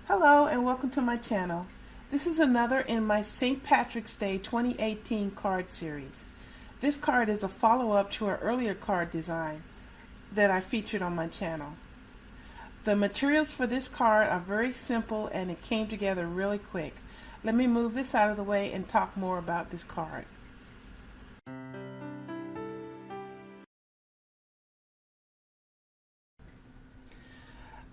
Hello and welcome to my channel. This is another in my St. Patrick's Day 2018 card series. This card is a follow-up to an earlier card design that I featured on my channel. The materials for this card are very simple and it came together really quick. Let me move this out of the way and talk more about this card.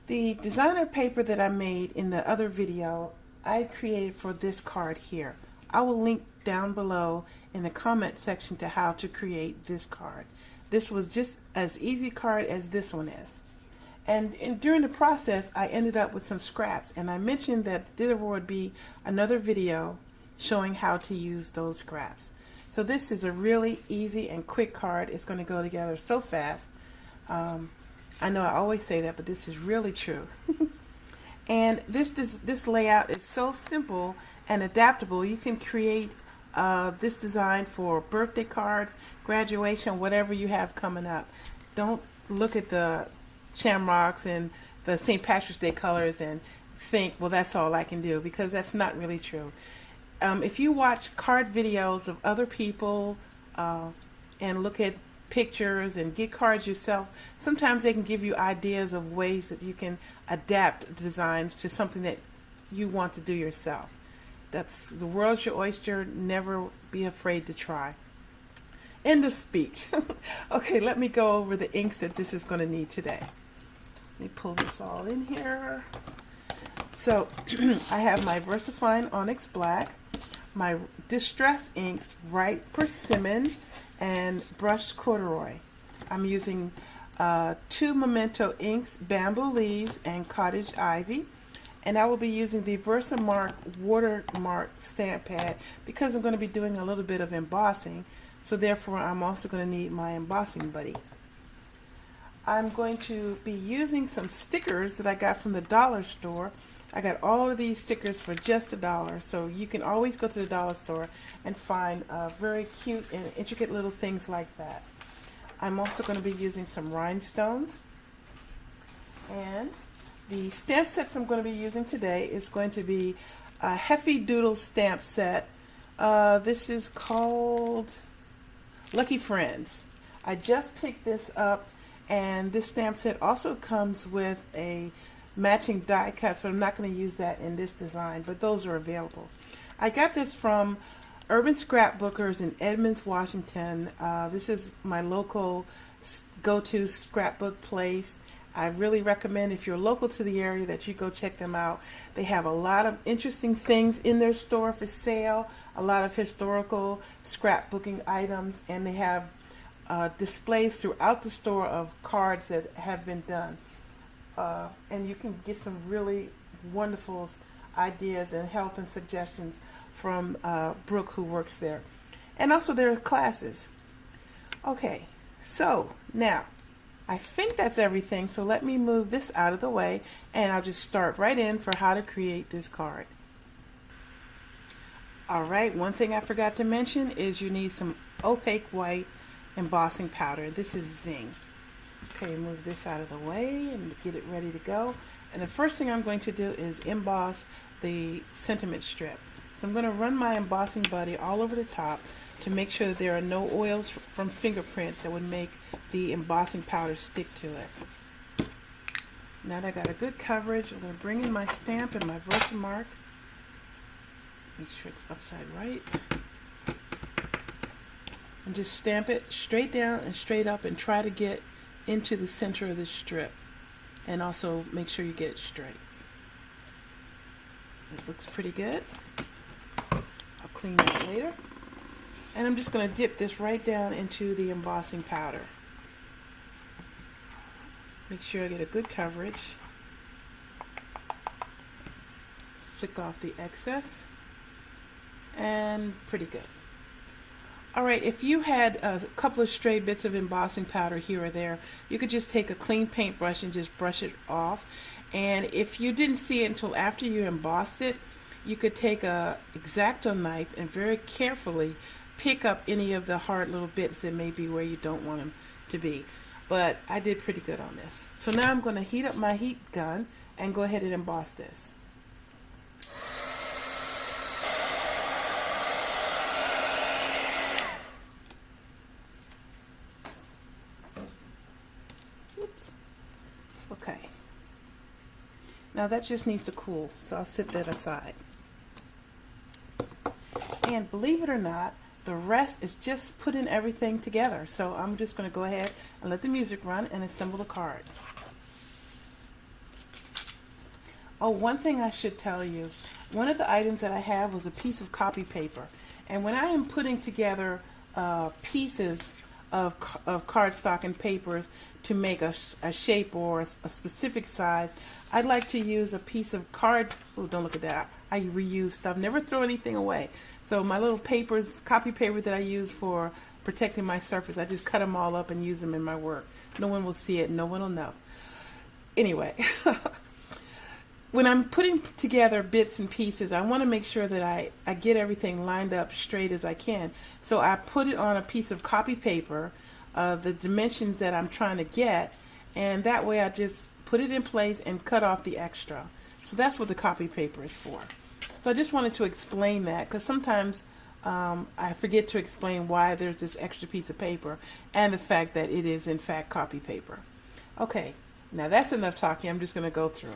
The designer paper that I made in the other video, I created for this card here. I will link down below in the comment section to how to create this card. This was just as easy a card as this one is. And during the process, I ended up with some scraps, and I mentioned that there would be another video showing how to use those scraps. So this is a really easy and quick card. It's going to go together so fast. I know I always say that, but this is really true. And this layout is so simple and adaptable. You can create this design for birthday cards, graduation, whatever you have coming up. Don't look at the shamrocks and the St. Patrick's Day colors and think, well, that's all I can do, because that's not really true. If you watch card videos of other people and look at pictures and get cards yourself, sometimes they can give you ideas of ways that you can adapt designs to something that you want to do yourself. That's the world's your oyster. Never be afraid to try. End of speech. Okay, let me go over the inks that this is going to need today. Let me pull this all in here. So I have my Versafine Onyx Black, my Distress inks, Persimmon, and brushed Corderoy. I'm using 2 Memento inks, Bamboo Leaves, and Cottage Ivy. And I will be using the Versamark Watermark stamp pad because I'm going to be doing a little bit of embossing. So therefore I'm also going to need my embossing buddy. I'm going to be using some stickers that I got from the dollar store. I got all of these stickers for just $1, so you can always go to the dollar store and find very cute and intricate little things like that. I'm also going to be using some rhinestones, and the stamp sets I'm going to be using today is going to be a Heffy Doodle stamp set. This is called Lucky Friends. I just picked this up, and this stamp set also comes with a matching die cuts, but I'm not going to use that in this design, but those are available. I got this from Urban Scrapbookers in Edmonds, Washington. This is my local go-to scrapbook place. I really recommend, if you're local to the area, that you go check them out. They have a lot of interesting things in their store for sale, a lot of historical scrapbooking items, and they have displays throughout the store of cards that have been done. And you can get some really wonderful ideas and help and suggestions from Brooke, who works there. And also there are classes. Okay, so now I think that's everything, so let me move this out of the way and I'll just start right in for how to create this card. Alright, one thing I forgot to mention is you need some opaque white embossing powder. This is Zing. Okay, move this out of the way and get it ready to go. And the first thing I'm going to do is emboss the sentiment strip. So I'm going to run my embossing buddy all over the top to make sure that there are no oils from fingerprints that would make the embossing powder stick to it. Now that I got a good coverage, I'm going to bring in my stamp and my Versamark. Make sure it's upside right. And just stamp it straight down and straight up and try to get into the center of this strip, and also make sure you get it straight. It looks pretty good. I'll clean that later. And I'm just going to dip this right down into the embossing powder. Make sure I get a good coverage. Flick off the excess, and pretty good. Alright, if you had a couple of stray bits of embossing powder here or there, you could just take a clean paintbrush and just brush it off. And if you didn't see it until after you embossed it, you could take a X-Acto knife and very carefully pick up any of the hard little bits that may be where you don't want them to be. But I did pretty good on this. So now I'm going to heat up my heat gun and go ahead and emboss this. Now that just needs to cool, so I'll set that aside. And believe it or not, the rest is just putting everything together. So I'm just going to go ahead and let the music run and assemble the card. Oh, one thing I should tell you, one of the items that I have was a piece of copy paper. And when I am putting together pieces of cardstock and papers to make a shape or a specific size, I'd like to use a piece of card. Oh, don't look at that. I reuse stuff, never throw anything away. So my little papers, copy paper that I use for protecting my surface, I just cut them all up and use them in my work. No one will see it, no one will know. Anyway, when I'm putting together bits and pieces, I want to make sure that I get everything lined up straight as I can. So I put it on a piece of copy paper, the dimensions that I'm trying to get, and that way I just put it in place and cut off the extra. So that's what the copy paper is for. So I just wanted to explain that, because sometimes I forget to explain why there's this extra piece of paper and the fact that it is in fact copy paper. Okay, now that's enough talking. I'm just going to go through.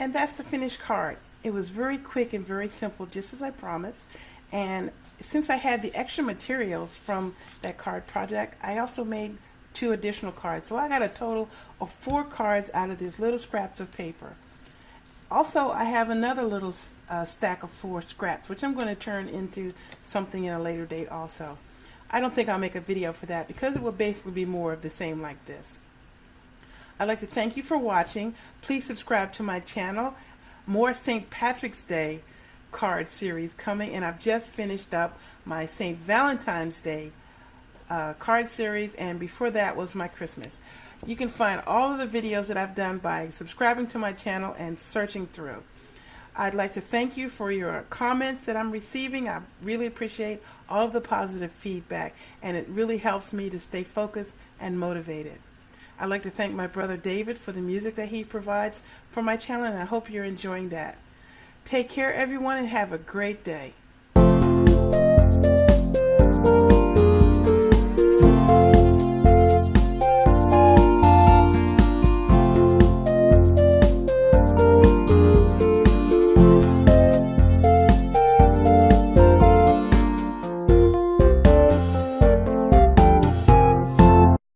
And that's the finished card. It was very quick and very simple, just as I promised. And since I had the extra materials from that card project, I also made 2 additional cards. So I got a total of 4 cards out of these little scraps of paper. Also, I have another little stack of 4 scraps, which I'm going to turn into something in a later date also. I don't think I'll make a video for that because it will basically be more of the same like this. I'd like to thank you for watching. Please subscribe to my channel. More St. Patrick's Day card series coming, and I've just finished up my St. Valentine's Day card series, and before that was my Christmas. You can find all of the videos that I've done by subscribing to my channel and searching through. I'd like to thank you for your comments that I'm receiving. I really appreciate all of the positive feedback, and it really helps me to stay focused and motivated. I'd like to thank my brother David for the music that he provides for my channel, and I hope you're enjoying that. Take care, everyone, and have a great day.